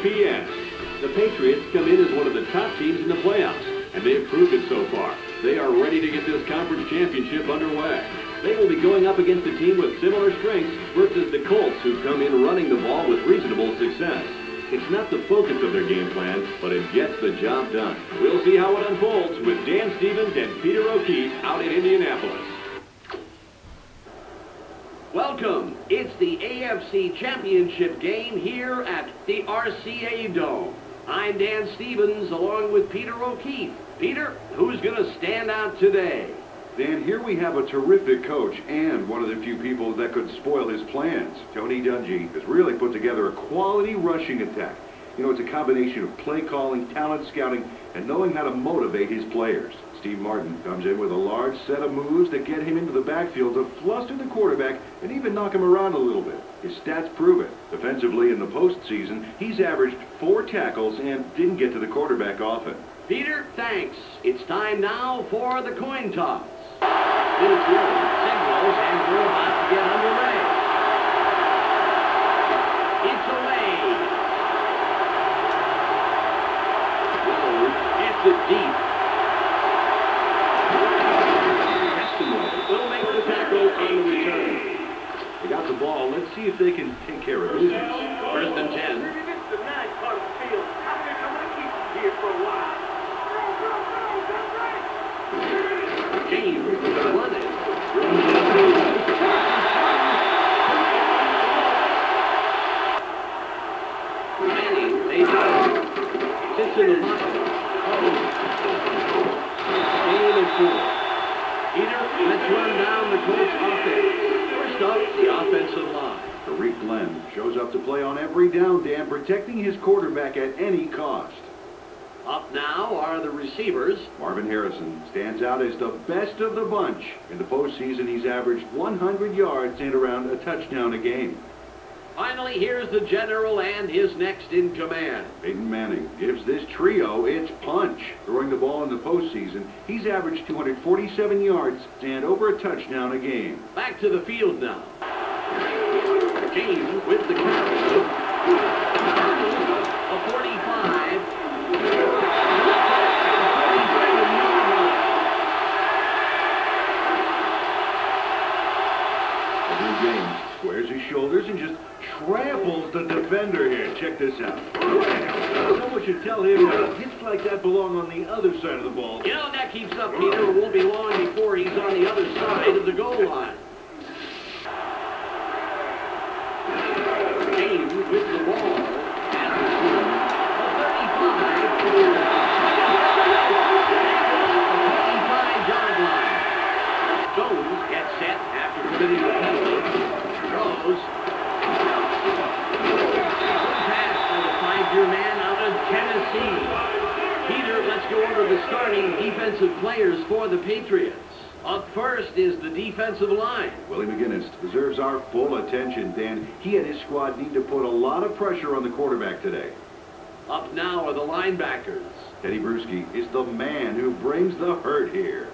p.m. The Patriots come in as one of the top teams in the playoffs, and they've proved it so far. They are ready to get this conference championship underway. They will be going up against a team with similar strengths versus the Colts, who come in running the ball with reasonable success. It's not the focus of their game plan, but it gets the job done. We'll see how it unfolds with Dan Stevens and Peter O'Keefe out in Indianapolis. Welcome. It's the AFC Championship game here at the RCA Dome. I'm Dan Stevens along with Peter O'Keefe. Peter, who's going to stand out today? Dan, here we have a terrific coach and one of the few people that could spoil his plans. Tony Dungy has really put together a quality rushing attack. You know, it's a combination of play calling, talent scouting, and knowing how to motivate his players. Steve Martin comes in with a large set of moves that get him into the backfield to fluster the quarterback and even knock him around a little bit. His stats prove it. Defensively in the postseason, he's averaged 4 tackles and didn't get to the quarterback often. Peter, thanks. It's time now for the coin toss. Signals, and we're about to get underway. It's away. It's a deep. Will make the tackle on the return. They got the ball. Let's see if they can take care of business. First and 10. This is the nice part of the field. I'm going to keep you here for a while. James with the run it. Manning, they got it. Sits in the pocket. Gain of 4. Peter, let's run down the Colts offense. First up, the offensive line. Tariq Glenn shows up to play on every down, Dan, protecting his quarterback at any cost. Up now are the receivers. Marvin Harrison stands out as the best of the bunch. In the postseason, he's averaged 100 yards and around a touchdown a game. Finally, here's the general and his next in command. Peyton Manning gives this trio its punch. Throwing the ball in the postseason, he's averaged 247 yards and over a touchdown a game. Back to the field now. James with the carry. A 45. James squares his shoulders and just tramples the defender here. Check this out. Someone should tell him that hits like that belong on the other side of the ball. You know, that keeps up, Peter. It won't be long before he's on the other side of the goal line. James with the ball. And a 35-yard line. Jones gets set after committing the penalty. Throws. Pass for the 5-year man out of Tennessee. Peter, let's go over the starting defensive players for the Patriots. Up first is the defensive line. Willie McGinnis deserves our full attention, Dan. He and his squad need to put a lot of pressure on the quarterback today. Up now are the linebackers. Teddy Bruschi is the man who brings the hurt here.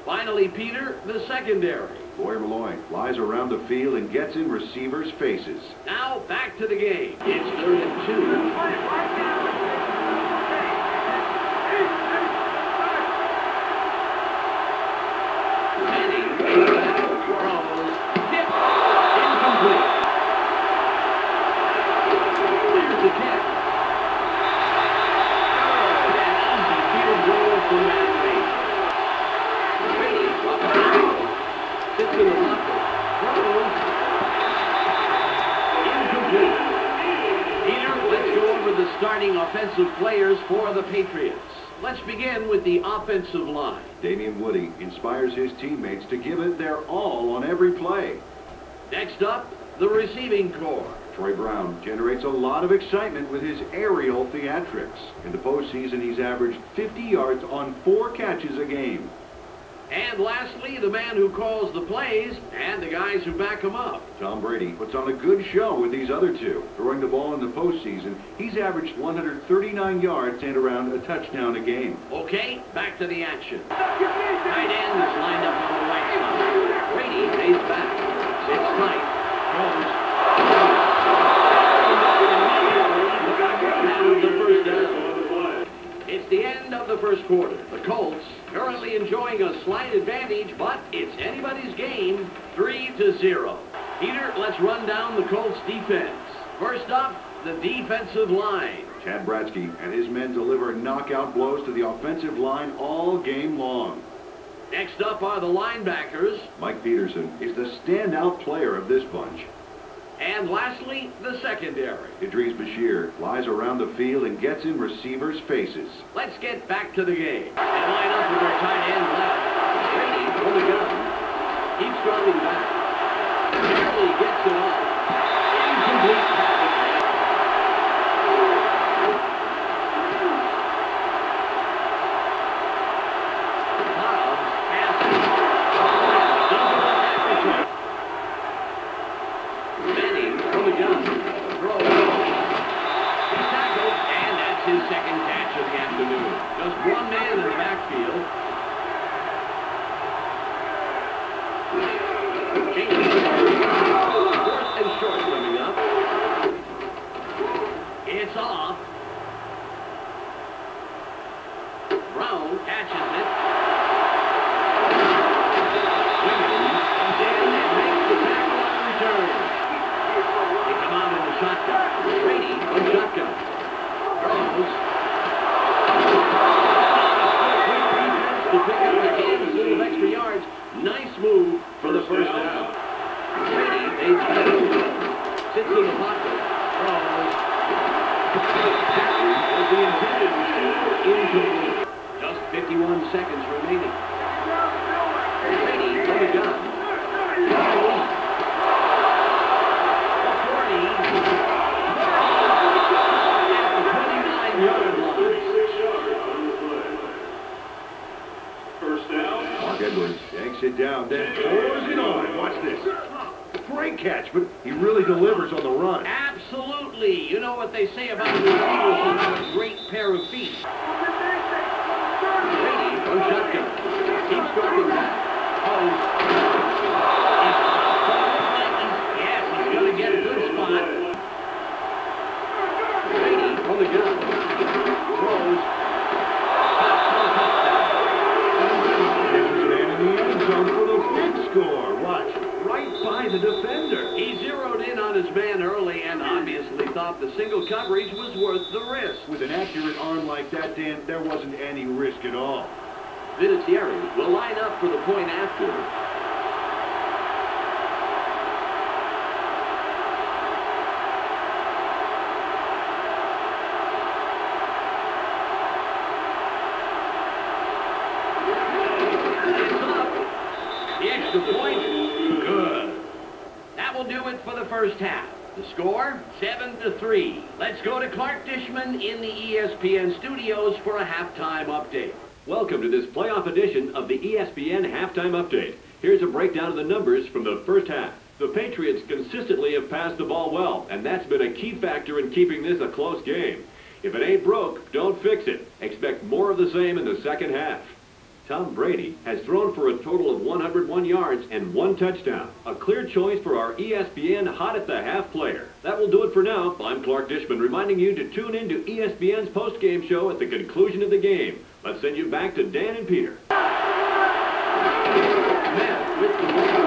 Finally, Peter, the secondary. Boyer Malloy flies around the field and gets in receivers' faces. Now back to the game. It's 3rd and 2. Manning throws, hit, incomplete. There's the kick. An easy field goal from Manning. Brady up down. Sits in the locker. Throws. Incomplete. Peter, let's go over the starting offensive players for the Patriots. Let's begin with the offensive line. Damian Woody inspires his teammates to give it their all on every play. Next up, the receiving corps. Troy Brown generates a lot of excitement with his aerial theatrics. In the postseason, he's averaged 50 yards on 4 catches a game. And lastly, the man who calls the plays and the guys who back him up. Tom Brady puts on a good show with these other two. Throwing the ball in the postseason, he's averaged 139 yards and around a touchdown a game. Okay, back to the action. Tight end is lined up on the right side. Brady stays back. Sits tight. Goes. first quarter. The Colts currently enjoying a slight advantage, but it's anybody's game, 3-0. Peter, let's run down the Colts defense. First up, the defensive line. Chad Bratsky and his men deliver knockout blows to the offensive line all game long. Next up are the linebackers. Mike Peterson is the standout player of this bunch. And lastly, the secondary. Idris Bashir lies around the field and gets in receivers' faces. Let's get back to the game. They line up with their tight end left. Brady for the gun. Keeps dropping back. Barely gets it off. Incomplete pass. Second catch of the afternoon. Just one man in the backfield. Fourth and short coming up. It's off. Brown catches it. And makes the tackle on return. They come out in the shotgun. Brady on shotgun. Throws. To pick up a handful of extra yards. Nice move for the first down. Brady, they sits in the pocket. Throws. Was the intended receiver incomplete. Just 51 seconds remaining. Brady for the gun. Throws. Mark Edwards takes it down, then pours it on. Watch this. Great catch, but he really delivers on the run. Absolutely. You know what they say about receivers who have a great pair of feet. Brady from shotgun. Keeps dropping back. Yes, he's going to get a good spot. Brady on the gun. Throws. For the big score. Watch. Right by the defender. He zeroed in on his man early and obviously thought the single coverage was worth the risk. With an accurate arm like that, Dan, there wasn't any risk at all. Vinatieri will line up for the point after. Point. Good. That will do it for the first half. The score, 7-3. Let's go to Clark Dishman in the ESPN studios for a halftime update. Welcome to this playoff edition of the ESPN Halftime Update. Here's a breakdown of the numbers from the first half. The Patriots consistently have passed the ball well, and that's been a key factor in keeping this a close game. If it ain't broke, don't fix it. Expect more of the same in the second half. Tom Brady has thrown for a total of 101 yards and 1 touchdown. A clear choice for our ESPN Hot at the Half player. That will do it for now. I'm Clark Dishman reminding you to tune in to ESPN's post-game show at the conclusion of the game. Let's send you back to Dan and Peter. Smith with the ball.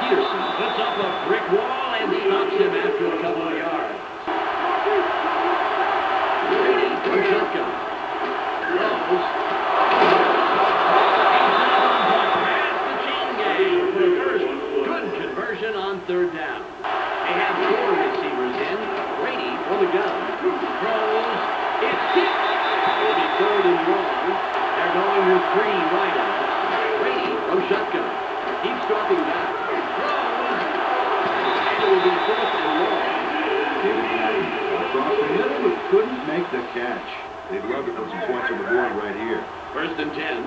Peterson puts up a brick wall and stops him after a couple of yards. Brady from shotgun. Throws. On third down. They have 4 receivers in. Brady for the gun. Throws. It's tipped. It'll be 3rd and long. They're going with 3 wideouts. Brady from shotgun. Keeps dropping back. Throws. And it will be 4th and long. Across the middle, but couldn't make the catch. They'd love to put some points on the board right here. 1st and 10.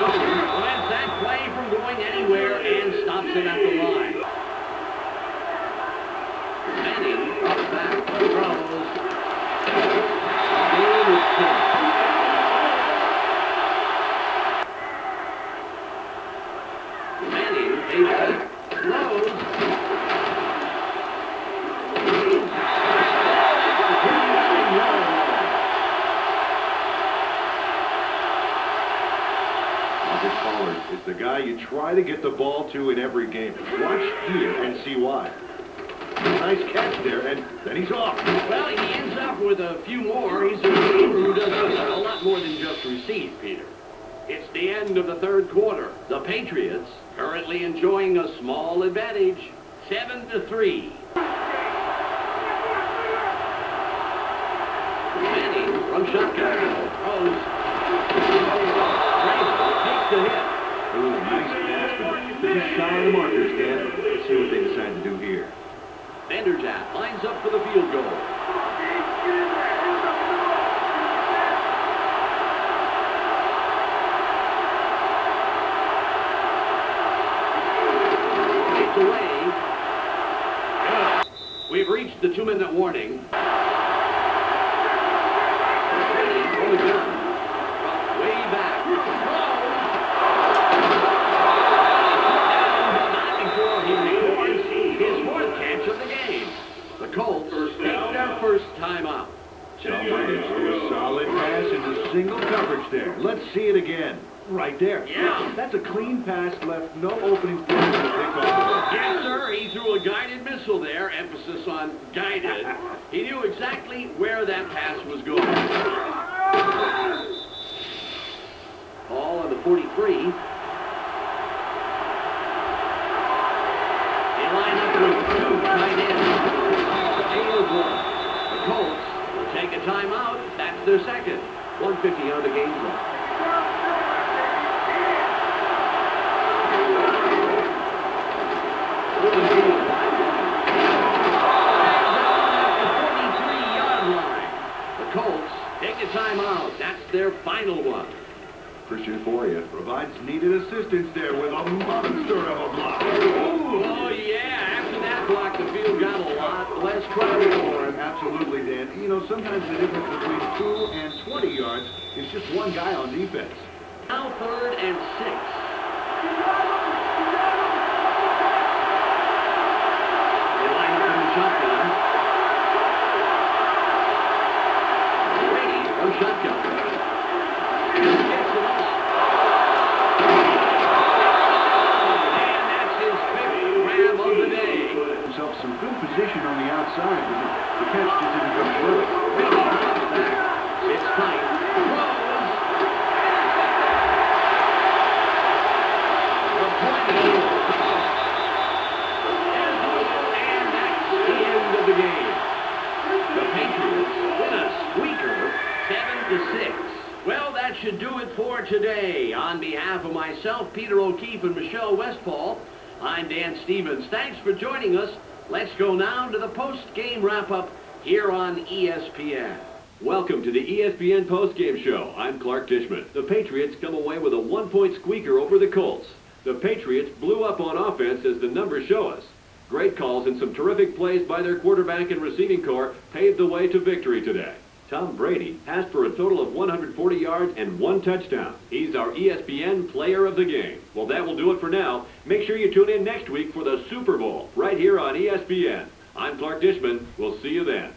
Prevents that play from going anywhere and stops it at the line. Manning up back, throws. Game is 10. Manning takes it, throws. guy you try to get the ball to in every game. Watch here and see why. Nice catch there, and then he's off. Well, he ends up with a few more. He's a receiver who does a lot more than just receive, Peter. It's the end of the third quarter. The Patriots currently enjoying a small advantage, 7-3. Manning from shotgun throws. Takes the hit. Ooh, nice pass, but just shy of the markers, Dan. Let's see what they decide to do here. Vanderjagt lines up for the field goal. It's away. We've reached the 2-minute warning. Way back. Not before he records his fourth catch of the game. The Colts take their first timeout. Tom Brady threw a solid pass into single coverage there. Let's see it again. Right there. Yeah. That's a clean pass, left no opening for him to pick off. Yes, sir. He threw a guided missile there. Emphasis on guided. He knew exactly where that pass was going. Ball on the 43. They line up with 2 tight ends. The Colts will take a timeout. That's their second. 1:50 on the game clock. The 43-yard line. The Colts take a timeout. That's their final one. Christian Foria provides needed assistance there with a monster of a block. Oh, yeah. After that block, the field got a lot less crowded for him. Absolutely, Dan. You know, sometimes the difference between 2 and 20 yards is just one guy on defense. Now 3rd and 6. They line up in the shotgun. Brady from shotgun. Gets it off. And that's his 5th grab of the day. Himself some good position on the outside, but the catch just didn't come through. It's tight. Throws. The 20. And that's the end of the game. The Patriots win a squeaker, 7-6. Well, that should do it for today. On behalf of myself, Peter O'Keefe, and Michelle Westphal, I'm Dan Stevens. Thanks for joining us. Let's go now to the post-game wrap-up here on ESPN. Welcome to the ESPN postgame show. I'm Clark Tishman. The Patriots come away with a 1-point squeaker over the Colts. The Patriots blew up on offense as the numbers show us. Great calls and some terrific plays by their quarterback and receiving corps paved the way to victory today. Tom Brady passed for a total of 140 yards and 1 touchdown. He's our ESPN player of the game. Well, that will do it for now. Make sure you tune in next week for the Super Bowl right here on ESPN. I'm Clark Tishman. We'll see you then.